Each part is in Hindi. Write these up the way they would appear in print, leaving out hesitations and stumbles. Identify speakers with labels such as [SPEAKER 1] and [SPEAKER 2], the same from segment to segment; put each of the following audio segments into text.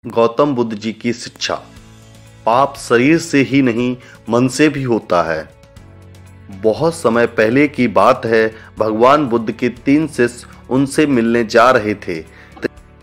[SPEAKER 1] गौतम बुद्ध जी की शिक्षा। पाप शरीर से ही नहीं मन से भी होता है। बहुत समय पहले की बात है, भगवान बुद्ध के 3 शिष्य उनसे मिलने जा रहे थे।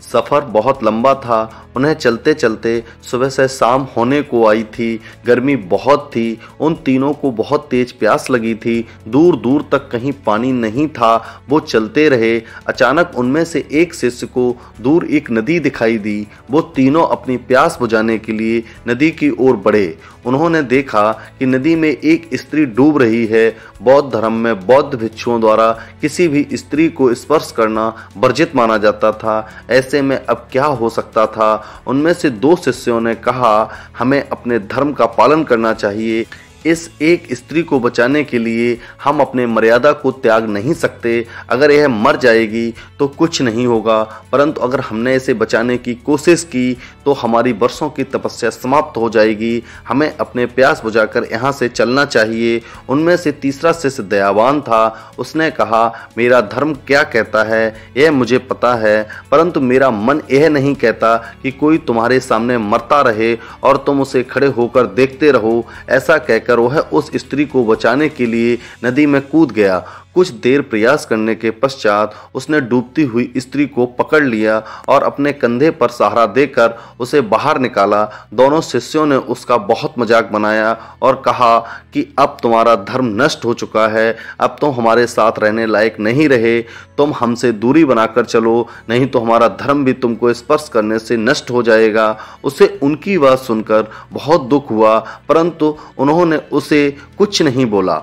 [SPEAKER 1] सफ़र बहुत लंबा था। उन्हें चलते चलते सुबह से शाम होने को आई थी। गर्मी बहुत थी। उन तीनों को बहुत तेज प्यास लगी थी। दूर दूर तक कहीं पानी नहीं था। वो चलते रहे। अचानक उनमें से एक शिष्य को दूर एक नदी दिखाई दी। वो तीनों अपनी प्यास बुझाने के लिए नदी की ओर बढ़े। उन्होंने देखा कि नदी में एक स्त्री डूब रही है। बौद्ध धर्म में बौद्ध भिक्षुओं द्वारा किसी भी स्त्री को स्पर्श करना वर्जित माना जाता था। ऐसे में अब क्या हो सकता था। उनमें से 2 शिष्यों ने कहा, हमें अपने धर्म का पालन करना चाहिए। इस एक स्त्री को बचाने के लिए हम अपने मर्यादा को त्याग नहीं सकते। अगर यह मर जाएगी तो कुछ नहीं होगा, परंतु अगर हमने इसे बचाने की कोशिश की तो हमारी वर्षों की तपस्या समाप्त हो जाएगी। हमें अपने प्यास बुझाकर यहाँ से चलना चाहिए। उनमें से तीसरा शिष्य दयावान था। उसने कहा, मेरा धर्म क्या कहता है यह मुझे पता है, परंतु मेरा मन यह नहीं कहता कि कोई तुम्हारे सामने मरता रहे और तुम उसे खड़े होकर देखते रहो। ऐसा कहकर वह उस स्त्री को बचाने के लिए नदी में कूद गया। कुछ देर प्रयास करने के पश्चात उसने डूबती हुई स्त्री को पकड़ लिया और अपने कंधे पर सहारा देकर उसे बाहर निकाला। दोनों शिष्यों ने उसका बहुत मजाक बनाया और कहा कि अब तुम्हारा धर्म नष्ट हो चुका है। अब तुम हमारे साथ रहने लायक नहीं रहे। तुम हमसे दूरी बनाकर चलो, नहीं तो हमारा धर्म भी तुमको स्पर्श करने से नष्ट हो जाएगा। उसे उनकी बात सुनकर बहुत दुख हुआ, परंतु उन्होंने उसे कुछ नहीं बोला।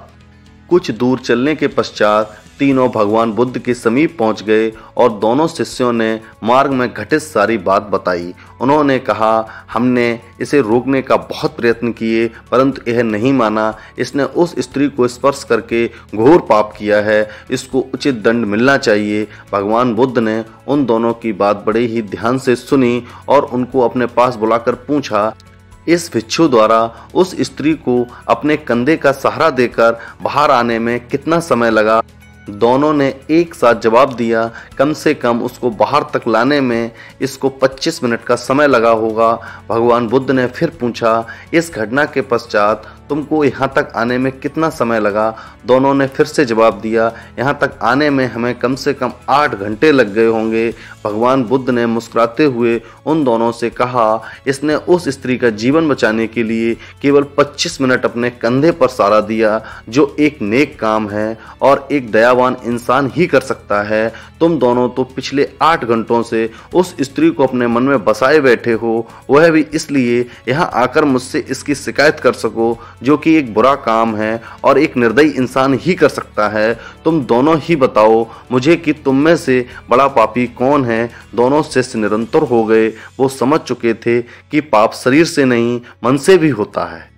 [SPEAKER 1] कुछ दूर चलने के पश्चात तीनों भगवान बुद्ध के समीप पहुंच गए और दोनों शिष्यों ने मार्ग में घटित सारी बात बताई। उन्होंने कहा, हमने इसे रोकने का बहुत प्रयत्न किए, परंतु यह नहीं माना। इसने उस स्त्री को स्पर्श करके घोर पाप किया है। इसको उचित दंड मिलना चाहिए। भगवान बुद्ध ने उन दोनों की बात बड़े ही ध्यान से सुनी और उनको अपने पास बुलाकर पूछा, इस भिक्षु द्वारा उस स्त्री को अपने कंधे का सहारा देकर बाहर आने में कितना समय लगा। दोनों ने एक साथ जवाब दिया, कम से कम उसको बाहर तक लाने में इसको 25 मिनट का समय लगा होगा। भगवान बुद्ध ने फिर पूछा, इस घटना के पश्चात तुमको यहाँ तक आने में कितना समय लगा। दोनों ने फिर से जवाब दिया, यहाँ तक आने में हमें कम से कम 8 घंटे लग गए होंगे। भगवान बुद्ध ने मुस्कुराते हुए उन दोनों से कहा, इसने उस स्त्री का जीवन बचाने के लिए केवल 25 मिनट अपने कंधे पर सहारा दिया, जो एक नेक काम है और एक दयावान इंसान ही कर सकता है। तुम दोनों तो पिछले 8 घंटों से उस स्त्री को अपने मन में बसाए बैठे हो, वह भी इसलिए यहाँ आकर मुझसे इसकी शिकायत कर सको, जो कि एक बुरा काम है और एक निर्दयी इंसान ही कर सकता है। तुम दोनों ही बताओ मुझे कि तुम में से बड़ा पापी कौन है। दोनों शिष्य निरंतर हो गए। वो समझ चुके थे कि पाप शरीर से नहीं मन से भी होता है।